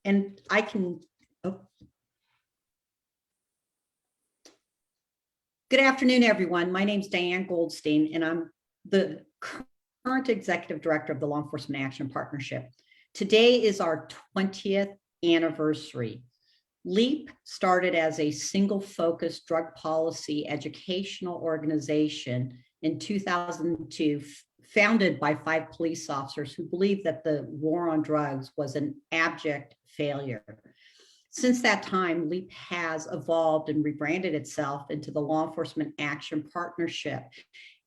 and I can, oh. Good afternoon, everyone. My name is Diane Goldstein, and I'm the current Executive Director of the Law Enforcement Action Partnership. Today is our 20th anniversary. LEAP started as a single-focused drug policy educational organization in 2002, founded by 5 police officers who believed that the war on drugs was an abject failure. Since that time, LEAP has evolved and rebranded itself into the Law Enforcement Action Partnership.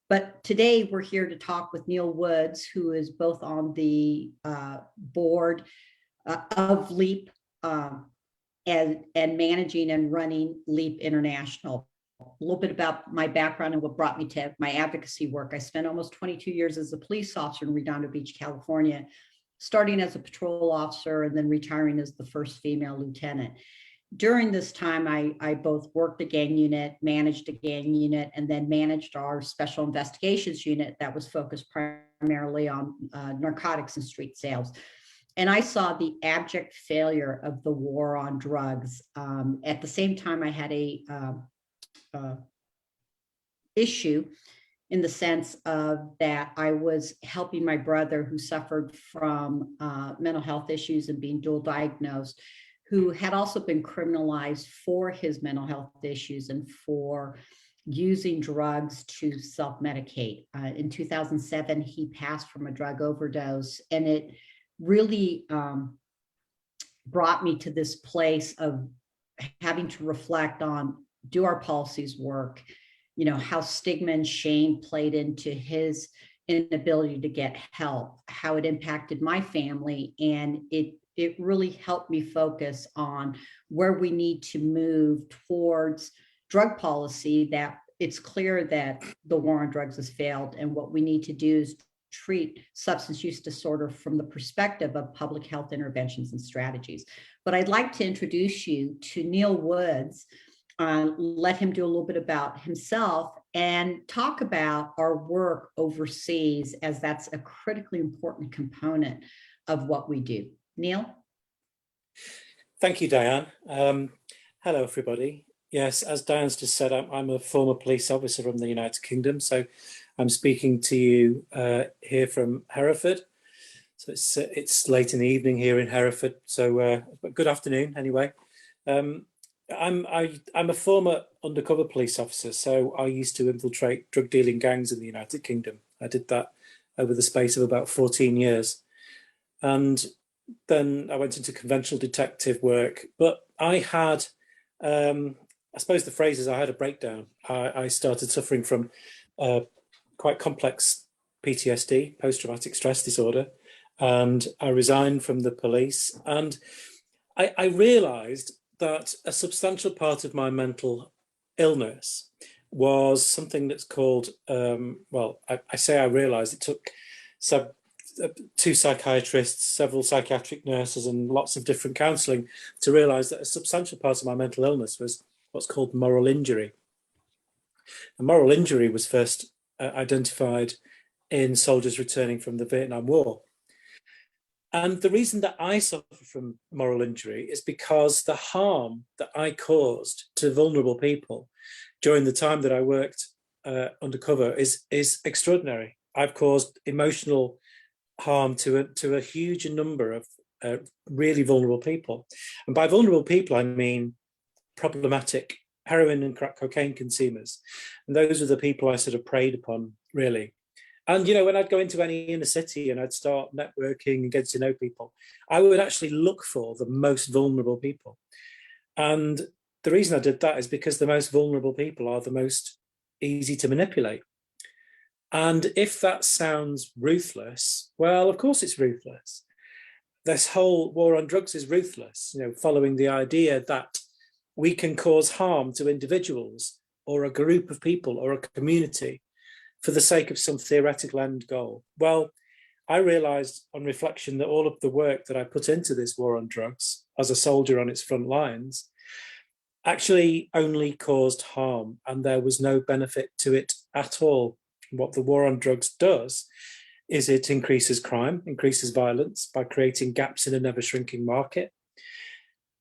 But today we're here to talk with Neil Woods, who is both on the board of LEAP and managing and running LEAP International. A little bit about my background and what brought me to my advocacy work. I spent almost 22 years as a police officer in Redondo Beach, California, starting as a patrol officer and then retiring as the first female lieutenant. During this time, I both worked a gang unit, managed a gang unit, and then managed our special investigations unit that was focused primarily on narcotics and street sales. And I saw the abject failure of the war on drugs. At the same time, I had a issue in the sense of that I was helping my brother who suffered from mental health issues and being dual diagnosed, who had also been criminalized for his mental health issues and for using drugs to self-medicate. In 2007, he passed from a drug overdose, and it really brought me to this place of having to reflect on, do our policies work? You know, how stigma and shame played into his inability to get help, how it impacted my family. And it really helped me focus on where we need to move towards drug policy, that it's clear that the war on drugs has failed. And what we need to do is treat substance use disorder from the perspective of public health interventions and strategies. But I'd like to introduce you to Neil Woods, let him do a little bit about himself and talk about our work overseas, as that's a critically important component of what we do. Neil? Thank you, Diane. Hello, everybody. Yes, as Diane's just said, I'm a former police officer from the United Kingdom, so I'm speaking to you here from Hereford. So it's late in the evening here in Hereford, so good afternoon anyway. I'm a former undercover police officer, so I used to infiltrate drug dealing gangs in the United Kingdom. I did that over the space of about 14 years. And then I went into conventional detective work, but I had, I suppose the phrase is I had a breakdown. I started suffering from quite complex PTSD, post-traumatic stress disorder, and I resigned from the police. And I realized that a substantial part of my mental illness was something that's called, well, I say I realized it took 2 psychiatrists, several psychiatric nurses, and lots of different counseling to realize that a substantial part of my mental illness was what's called moral injury. And moral injury was first identified in soldiers returning from the Vietnam War. And the reason that I suffer from moral injury is because the harm that I caused to vulnerable people during the time that I worked undercover is extraordinary. I've caused emotional harm to a huge number of really vulnerable people. And by vulnerable people, I mean problematic heroin and crack cocaine consumers. And those are the people I sort of preyed upon, really. And, you know, when I'd go into any inner city and I'd start networking and get to know people, I would actually look for the most vulnerable people. And the reason I did that is because the most vulnerable people are the most easy to manipulate. And if that sounds ruthless, well, of course it's ruthless. This whole war on drugs is ruthless, you know, following the idea that we can cause harm to individuals or a group of people or a community for the sake of some theoretical end goal. Well, I realized on reflection that all of the work that I put into this war on drugs as a soldier on its front lines actually only caused harm, and there was no benefit to it at all. What the war on drugs does is it increases crime, increases violence by creating gaps in a never shrinking market.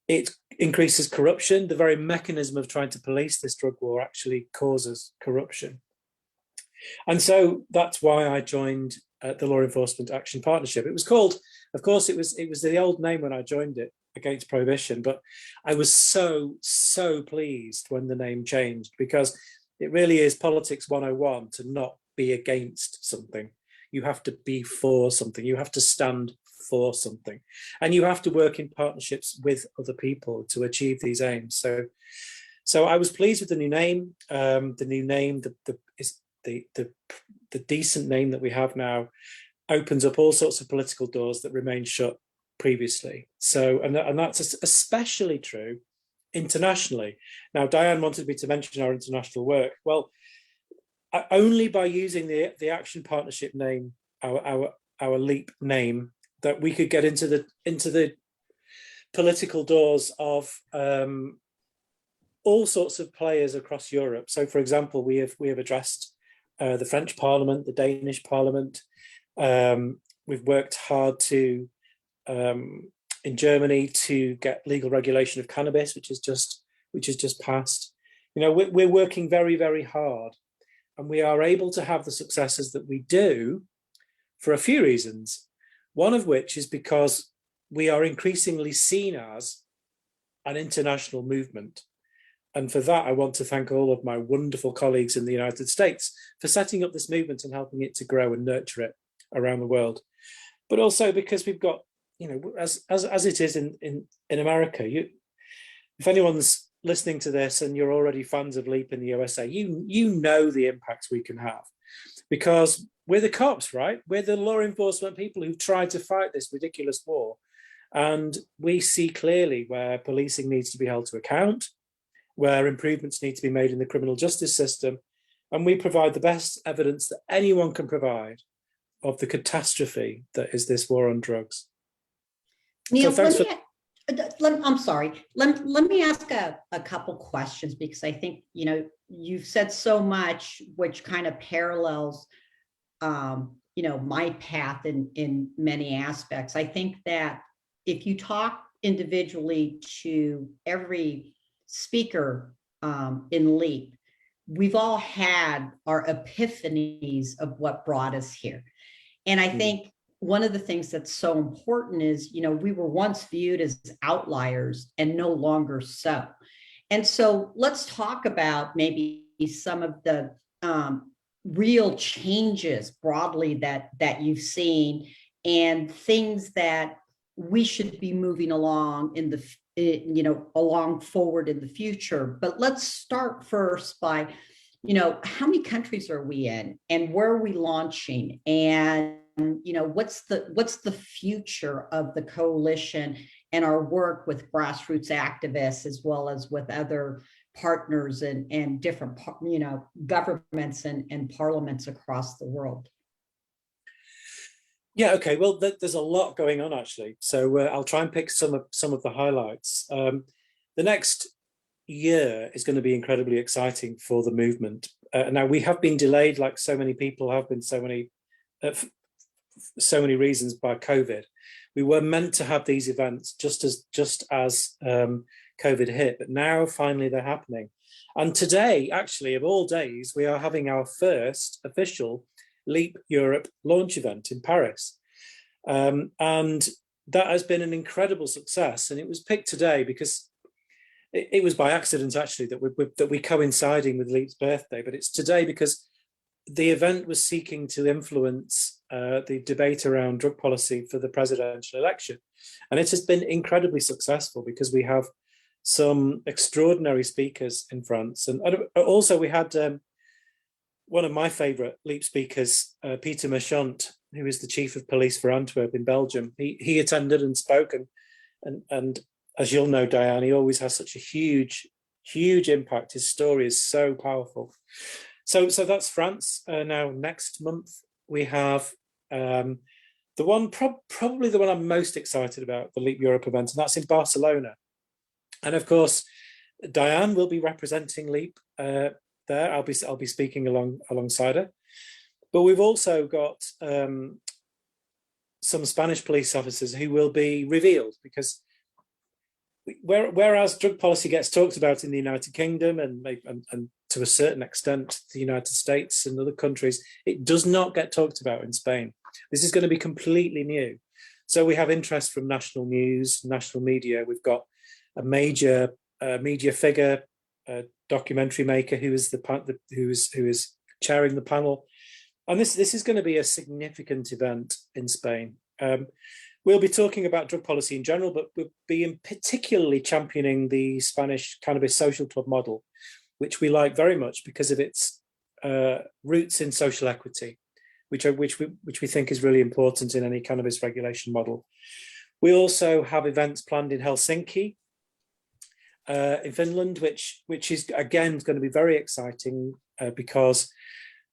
It increases corruption. The very mechanism of trying to police this drug war actually causes corruption. And so that's why I joined the Law Enforcement Action Partnership. It was called, of course, it was the old name when I joined it, Against Prohibition, but I was so pleased when the name changed, because it really is politics 101 to not be against something. You have to be for something. You have to stand for something, and you have to work in partnerships with other people to achieve these aims. So I was pleased with the new name. The decent name that we have now opens up all sorts of political doors that remained shut previously. So, and that's especially true internationally. Now, Diane wanted me to mention our international work. Well, only by using the Action Partnership name, our LEAP name, that we could get into the political doors of all sorts of players across Europe. So, for example, we have addressed the French Parliament, the Danish Parliament. We've worked hard to in Germany to get legal regulation of cannabis, which is just passed. You know, we're working very, very hard, and we are able to have the successes that we do for a few reasons. One of which is because we are increasingly seen as an international movement. And for that, I want to thank all of my wonderful colleagues in the United States for setting up this movement and helping it to grow and nurture it around the world. But also because we've got, you know, as it is in America, if anyone's listening to this and you're already fans of LEAP in the USA, you know the impact we can have, because we're the cops, right? We're the law enforcement people who've tried to fight this ridiculous war. And we see clearly where policing needs to be held to account, where improvements need to be made in the criminal justice system. And we provide the best evidence that anyone can provide of the catastrophe that is this war on drugs. Neil, so I'm sorry. Let me ask a couple questions, because I think, you know, you've said so much which kind of parallels you know, my path in many aspects. I think that if you talk individually to every speaker in LEAP, we've all had our epiphanies of what brought us here. And I think one of the things that's so important is, you know, we were once viewed as outliers and no longer so. And so let's talk about maybe some of the real changes broadly that you've seen, and things that we should be moving along in the, you know, along forward in the future. But let's start first by, you know, how many countries are we in, and where are we launching, and, you know, what's the future of the coalition and our work with grassroots activists, as well as with other partners and different, you know, governments and parliaments across the world? Yeah, okay. Well, there's a lot going on, actually. So I'll try and pick some of the highlights. The next year is going to be incredibly exciting for the movement. Now, we have been delayed, like so many people have been, so many reasons, by COVID. We were meant to have these events just as COVID hit, but now finally they're happening. And today, actually, of all days, we are having our first official LEAP Europe launch event in Paris. And that has been an incredible success. And it was picked today because it was by accident, actually, that we coinciding with LEAP's birthday. But it's today because the event was seeking to influence the debate around drug policy for the presidential election. And it has been incredibly successful because we have some extraordinary speakers in France. And also we had one of my favorite LEAP speakers, Peter Marchant, who is the chief of police for Antwerp in Belgium. He attended and spoke, and as you'll know, Diane, he always has such a huge impact. His story is so powerful. So that's France. Now, next month, we have the one, probably the one I'm most excited about, the LEAP Europe event, and that's in Barcelona. And of course, Diane will be representing LEAP there. I'll be speaking alongside her. But we've also got some Spanish police officers who will be revealed, because whereas drug policy gets talked about in the United Kingdom and to a certain extent the United States and other countries, it does not get talked about in Spain. This is going to be completely new. So we have interest from national news, national media. We've got a major media figure, a documentary maker who is chairing the panel, and this is going to be a significant event in Spain. We'll be talking about drug policy in general, but we'll be particularly championing the Spanish cannabis social club model, which we like very much because of its roots in social equity, which we think is really important in any cannabis regulation model. We also have events planned in Helsinki, in Finland, which is again going to be very exciting because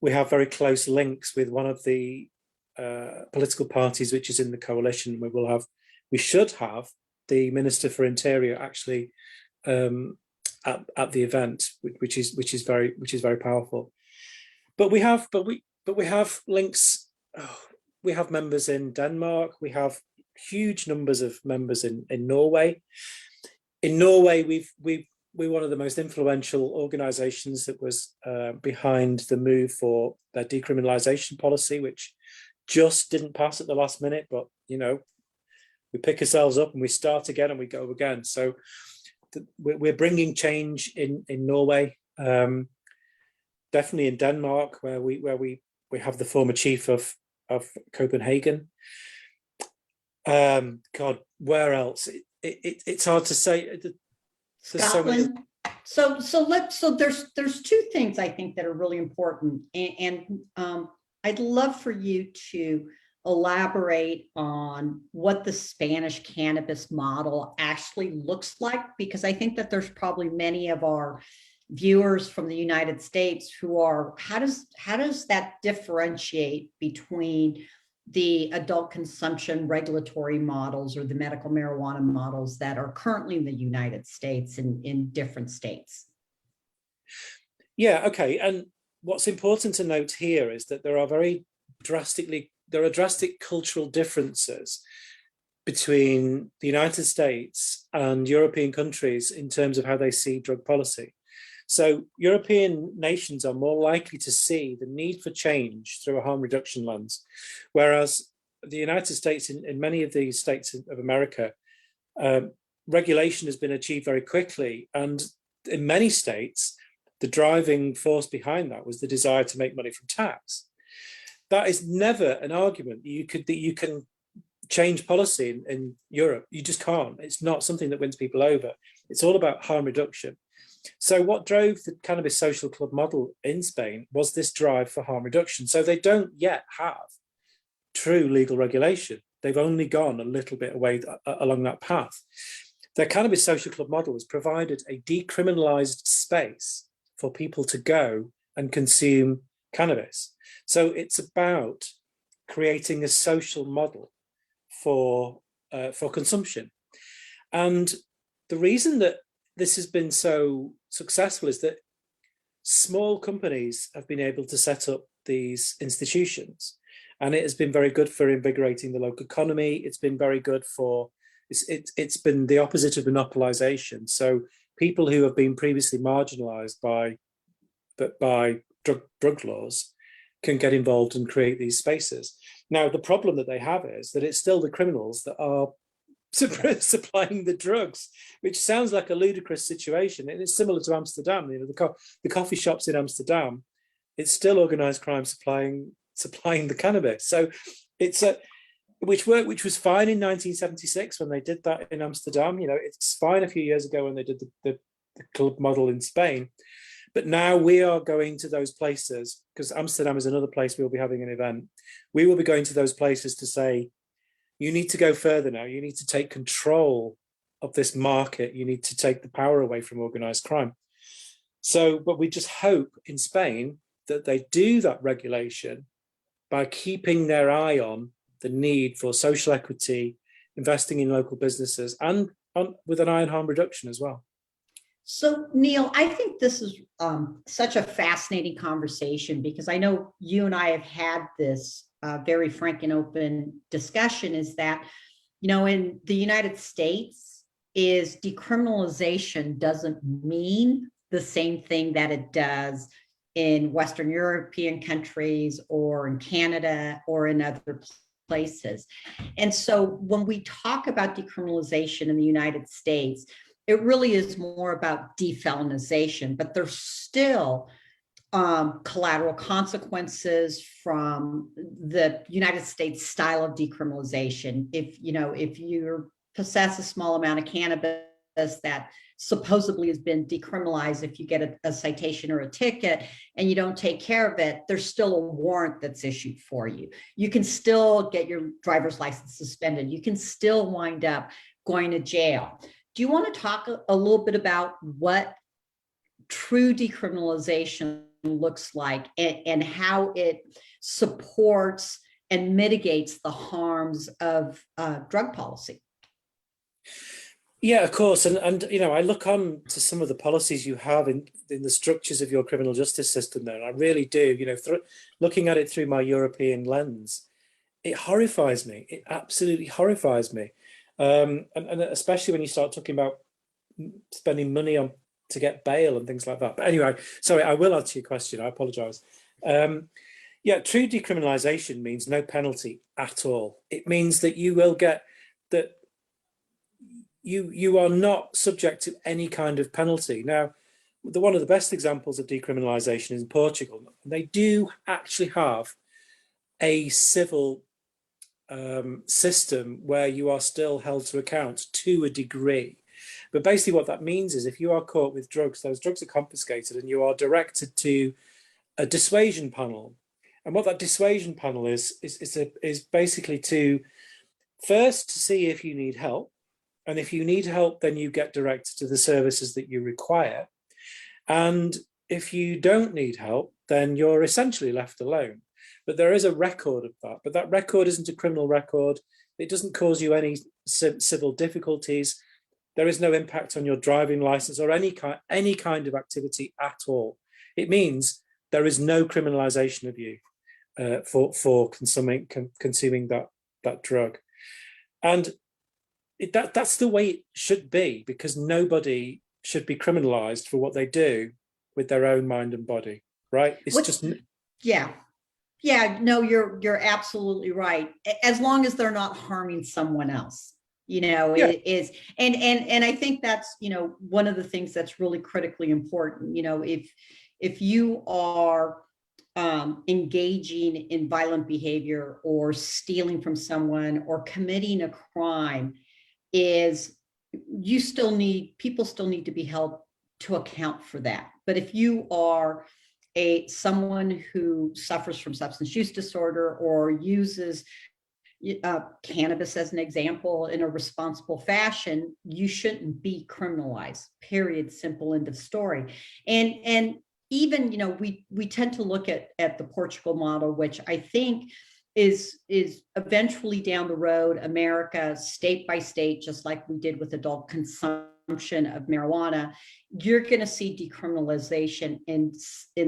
we have very close links with one of the political parties which is in the coalition. We should have the Minister for Interior actually at the event, which is very powerful. But we have links. We have members in Denmark. We have huge numbers of members in Norway. In Norway, we're one of the most influential organisations that was behind the move for their decriminalisation policy, which just didn't pass at the last minute. But we pick ourselves up and we start again and we go again. So we're bringing change in Norway. Definitely in Denmark, where we have the former chief of Copenhagen. God, where else? It's hard to say. Scotland. So there's two things I think that are really important, and I'd love for you to elaborate on what the Spanish cannabis model actually looks like, because I think that there's probably many of our viewers from the United States who are, how does that differentiate between the adult consumption regulatory models or the medical marijuana models that are currently in the United States and in different states? Yeah, okay. And what's important to note here is that there are drastic cultural differences between the United States and European countries in terms of how they see drug policy. So European nations are more likely to see the need for change through a harm reduction lens, whereas the United States, in many of the states of America, regulation has been achieved very quickly. And in many states, the driving force behind that was the desire to make money from tax. That is never an argument that you can change policy in Europe. You just can't. It's not something that wins people over. It's all about harm reduction. So what drove the cannabis social club model in Spain was this drive for harm reduction. So they don't yet have true legal regulation. They've only gone a little bit away along that path. Their cannabis social club model has provided a decriminalized space for people to go and consume cannabis. So it's about creating a social model for consumption. And the reason that this has been so successful is that small companies have been able to set up these institutions, and it has been very good for invigorating the local economy. It's been very good for, it's been the opposite of monopolization. So people who have been previously marginalized by drug laws can get involved and create these spaces. Now, the problem that they have is that it's still the criminals that are supplying the drugs, which sounds like a ludicrous situation. And it's similar to Amsterdam. The coffee shops in Amsterdam, it's still organized crime supplying the cannabis. So it's which was fine in 1976 when they did that in Amsterdam. It's fine a few years ago when they did the club model in Spain. But now we are going to those places, because Amsterdam is another place we'll be having an event. We will be going to those places to say, you need to go further now. You need to take control of this market. You need to take the power away from organized crime. So, but we just hope in Spain that they do that regulation by keeping their eye on the need for social equity, investing in local businesses, and with an eye on harm reduction as well. So, Neil, I think this is such a fascinating conversation, because I know you and I have had this very frank and open discussion, is that, in the United States, is decriminalization doesn't mean the same thing that it does in Western European countries or in Canada or in other places. And so when we talk about decriminalization in the United States, it really is more about defelonization, but there's still collateral consequences from the United States style of decriminalization. If you possess a small amount of cannabis that supposedly has been decriminalized, if you get a citation or a ticket and you don't take care of it, there's still a warrant that's issued for you. You can still get your driver's license suspended. You can still wind up going to jail. Do you want to talk a little bit about what true decriminalization looks like and how it supports and mitigates the harms of drug policy? Yeah, of course. And I look on to some of the policies you have in the structures of your criminal justice system there. And I really do, looking at it through my European lens, it horrifies me. It absolutely horrifies me. And especially when you start talking about spending money on to get bail and things like that. But anyway, sorry, I will answer your question. I apologize. Yeah, true decriminalization means no penalty at all. It means that you will get that you are not subject to any kind of penalty. Now, one of the best examples of decriminalization is in Portugal. They do actually have a civil system where you are still held to account to a degree. But basically what that means is if you are caught with drugs, those drugs are confiscated and you are directed to a dissuasion panel. And what that dissuasion panel is basically to first to see if you need help. And if you need help, then you get directed to the services that you require. And if you don't need help, then you're essentially left alone. But there is a record of that. But that record isn't a criminal record. It doesn't cause you any civil difficulties. There is no impact on your driving license or any kind of activity at all. It means there is no criminalization of you for consuming that drug. And that's the way it should be, because nobody should be criminalized for what they do with their own mind and body, right? No, you're absolutely right. As long as they're not harming someone else, it is. And I think that's, one of the things that's really critically important. If you are engaging in violent behavior or stealing from someone or committing a crime, people still need to be held to account for that. But if you are someone who suffers from substance use disorder or uses cannabis as an example in a responsible fashion, you shouldn't be criminalized, period, simple, end of story. And even, we tend to look at the Portugal model, which I think is eventually down the road, America, state by state, just like we did with adult consumption of marijuana, you're going to see decriminalization in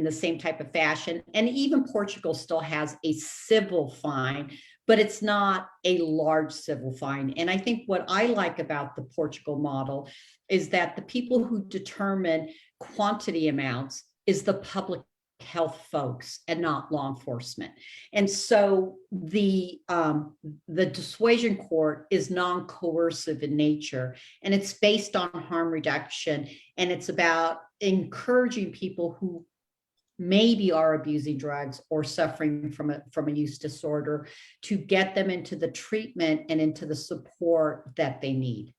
the same type of fashion. And even Portugal still has a civil fine, but it's not a large civil fine. And I think what I like about the Portugal model is that the people who determine quantity amounts is the public health folks and not law enforcement. And so the dissuasion court is non-coercive in nature, and it's based on harm reduction, and it's about encouraging people who maybe are abusing drugs or suffering from a use disorder to get them into the treatment and into the support that they need.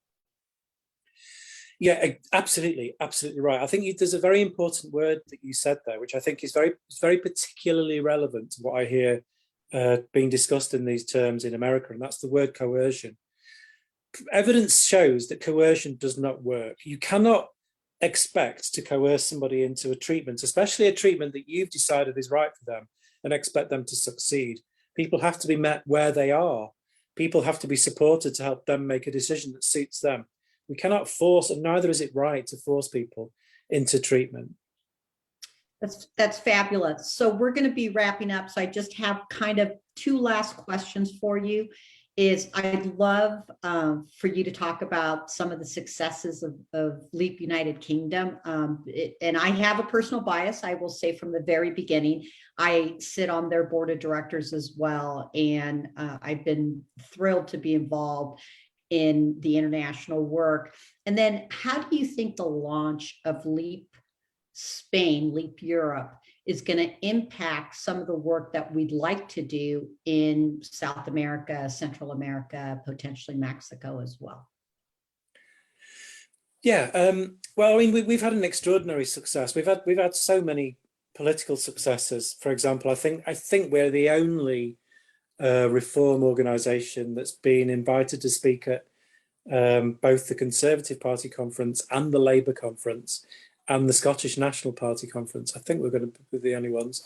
Yeah, absolutely right. I think there's a very important word that you said there, which I think is very particularly relevant to what I hear being discussed in these terms in America, and that's the word coercion. Evidence shows that coercion does not work. You cannot expect to coerce somebody into a treatment, especially a treatment that you've decided is right for them, and expect them to succeed. People have to be met where they are. People have to be supported to help them make a decision that suits them. We cannot force, and neither is it right to force people into treatment. That's fabulous. So we're going to be wrapping up. So I just have kind of two last questions for you. is I'd love for you to talk about some of the successes of LEAP United Kingdom. And I have a personal bias, I will say from the very beginning. I sit on their board of directors as well, and I've been thrilled to be involved in the international work. And then how do you think the launch of LEAP Spain, LEAP Europe, is going to impact some of the work that we'd like to do in South America, Central America, potentially Mexico as well? Yeah, well, I mean, we've had an extraordinary success. We've had so many political successes. For example, I think we're the only reform organisation that's been invited to speak at both the Conservative Party conference and the Labour conference and the Scottish National Party conference. I think we're going to be the only ones.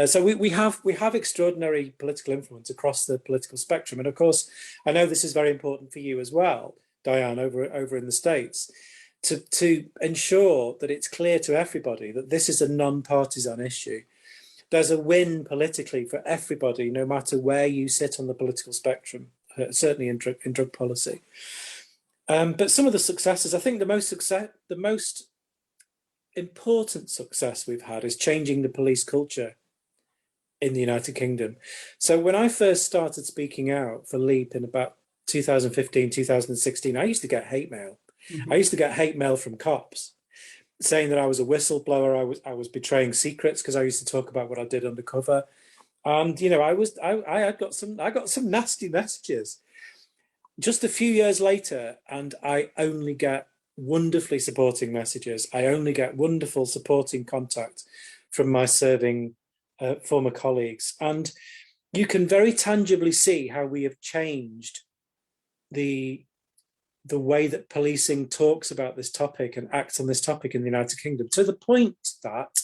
So we have extraordinary political influence across the political spectrum. And of course, I know this is very important for you as well, Diane, over in the States, to ensure that it's clear to everybody that this is a non-partisan issue. There's a win politically for everybody, no matter where you sit on the political spectrum, certainly in drug policy. But some of the successes, I think the most important success we've had is changing the police culture in the United Kingdom. So when I first started speaking out for LEAP in about 2015, 2016, I used to get hate mail. I used to get hate mail from cops saying that I was a whistleblower, I was betraying secrets because I used to talk about what I did undercover. And you know, I got some nasty messages. Just a few years later, and I only get wonderfully supporting messages. I only get wonderful supporting contact from my serving former colleagues. And you can very tangibly see how we have changed the way that policing talks about this topic and acts on this topic in the United Kingdom, to the point that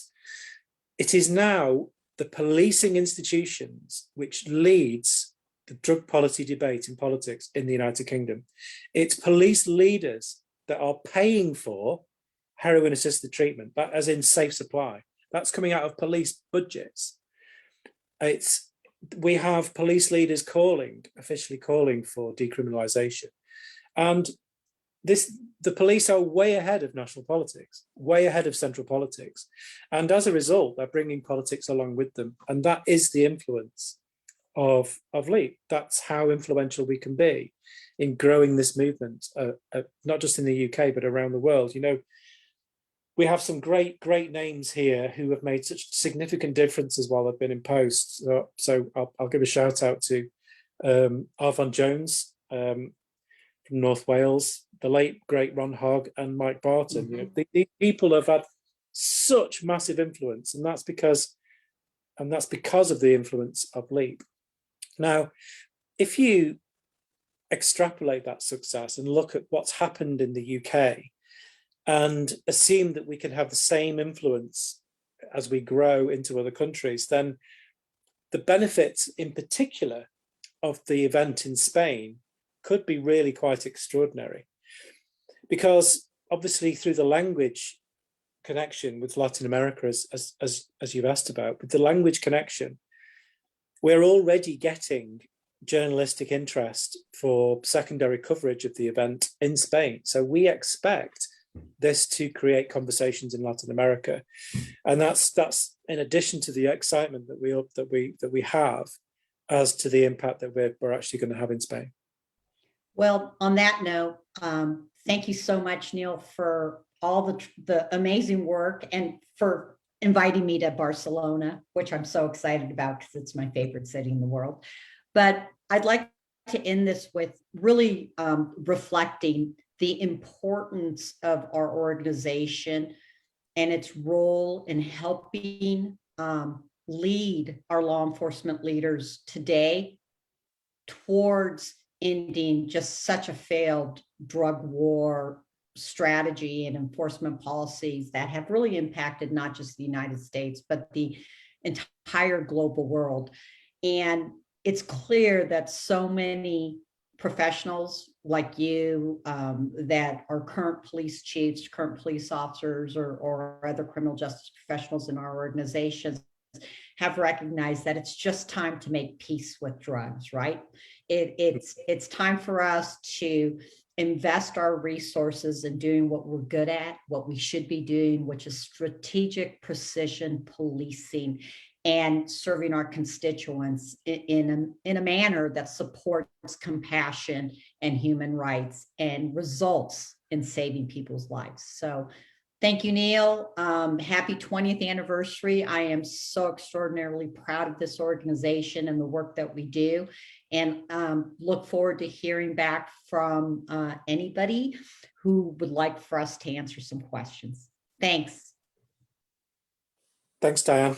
it is now the policing institutions which leads the drug policy debate in politics in the United Kingdom. It's police leaders that are paying for heroin-assisted treatment, that as in safe supply. That's coming out of police budgets. We have police leaders officially calling for decriminalisation. And the police are way ahead of national politics, way ahead of central politics. And as a result, they're bringing politics along with them. And that is the influence of LEAP. That's how influential we can be in growing this movement, not just in the UK, but around the world. You know, we have some great names here who have made such significant differences while they've been in post. So I'll give a shout out to Arfon Jones from North Wales, the late great Ron Hogg, and Mike Barton. You know, these people have had such massive influence, and that's because of the influence of LEAP. Now, if you extrapolate that success and look at what's happened in the UK and assume that we can have the same influence as we grow into other countries, then the benefits in particular of the event in Spain could be really quite extraordinary. Because obviously through the language connection with Latin America, as you've asked about, with the language connection, we're already getting journalistic interest for secondary coverage of the event in Spain. So we expect this to create conversations in Latin America, and that's in addition to the excitement that we have as to the impact that we're actually going to have in Spain. Well, on that note, thank you so much, Neil, for all the amazing work and for inviting me to Barcelona, which I'm so excited about because it's my favorite city in the world. But I'd like to end this with really reflecting the importance of our organization and its role in helping lead our law enforcement leaders today towards ending just such a failed drug war strategy and enforcement policies that have really impacted not just the United States, but the entire global world. And it's clear that so many professionals like you that are current police chiefs, current police officers, or other criminal justice professionals in our organizations have recognized that it's just time to make peace with drugs, right? It's time for us to invest our resources in doing what we're good at, what we should be doing, which is strategic precision policing and serving our constituents in a manner that supports compassion and human rights and results in saving people's lives. So thank you, Neil. Happy 20th anniversary. I am so extraordinarily proud of this organization and the work that we do, and look forward to hearing back from anybody who would like for us to answer some questions. Thanks. Thanks, Diane.